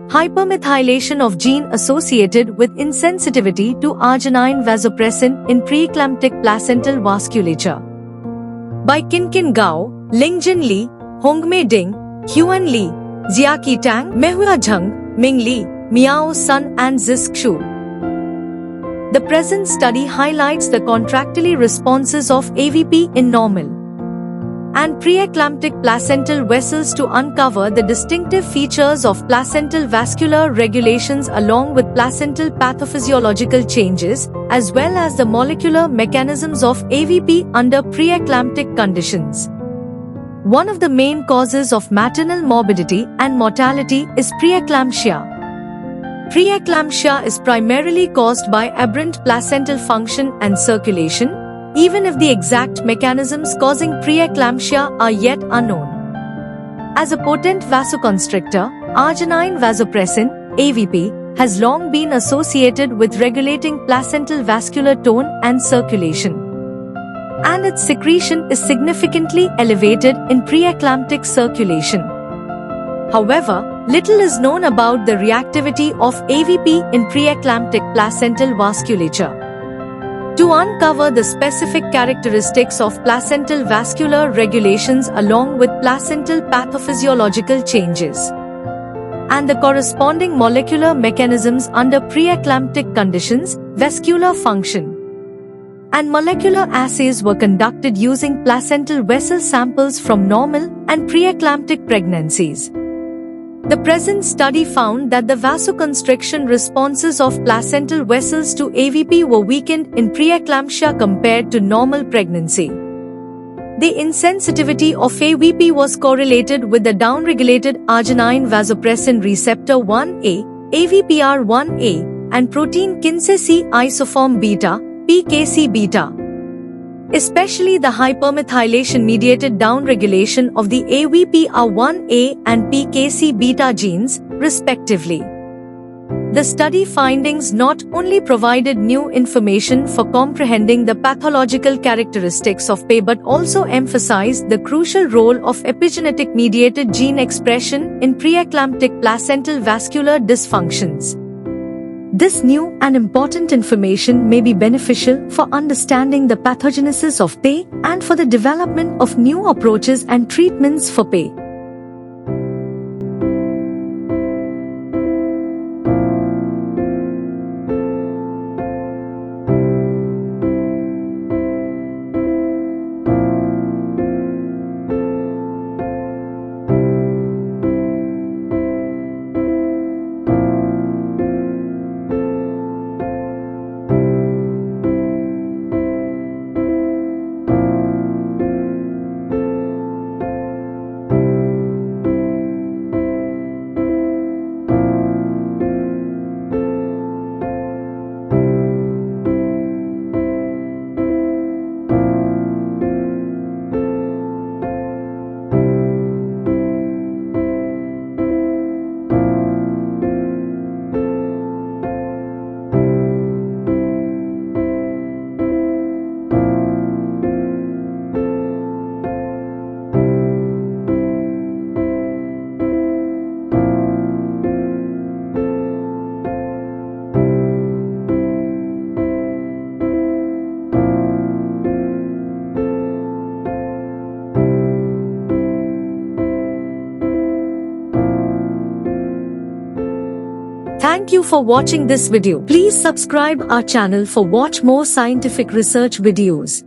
hypermethylation of gene associated with insensitivity to arginine vasopressin in preeclamptic placental vasculature. By Qinqin Gao, Lingjin Li, Hongmei Ding, Huan Li, Jiaqi Tang, Mehua Zheng, Ming Li, Miao Sun and Zix Xu. The present study highlights the contractile responses of AVP in normal and preeclamptic placental vessels to uncover the distinctive features of placental vascular regulations along with placental pathophysiological changes, as well as the molecular mechanisms of AVP under preeclamptic conditions. One of the main causes of maternal morbidity and mortality is preeclampsia. Preeclampsia is primarily caused by aberrant placental function and circulation, even if the exact mechanisms causing preeclampsia are yet unknown. As a potent vasoconstrictor, arginine vasopressin, AVP, has long been associated with regulating placental vascular tone and circulation, and its secretion is significantly elevated in preeclamptic circulation. However, little is known about the reactivity of AVP in preeclamptic placental vasculature. To uncover the specific characteristics of placental vascular regulations along with placental pathophysiological changes and the corresponding molecular mechanisms under preeclamptic conditions, vascular function and molecular assays were conducted using placental vessel samples from normal and preeclamptic pregnancies. The present study found that the vasoconstriction responses of placental vessels to AVP were weakened in preeclampsia compared to normal pregnancy. The insensitivity of AVP was correlated with the downregulated arginine vasopressin receptor 1A, AVPR1A, and protein kinase C isoform beta, PKC beta. Especially the hypermethylation-mediated downregulation of the AVPR1A and PKC beta genes, respectively. The study findings not only provided new information for comprehending the pathological characteristics of PE but also emphasized the crucial role of epigenetic-mediated gene expression in preeclamptic placental vascular dysfunctions. This new and important information may be beneficial for understanding the pathogenesis of PE and for the development of new approaches and treatments for PE. Thank you for watching this video. Please subscribe our channel for watch more scientific research videos.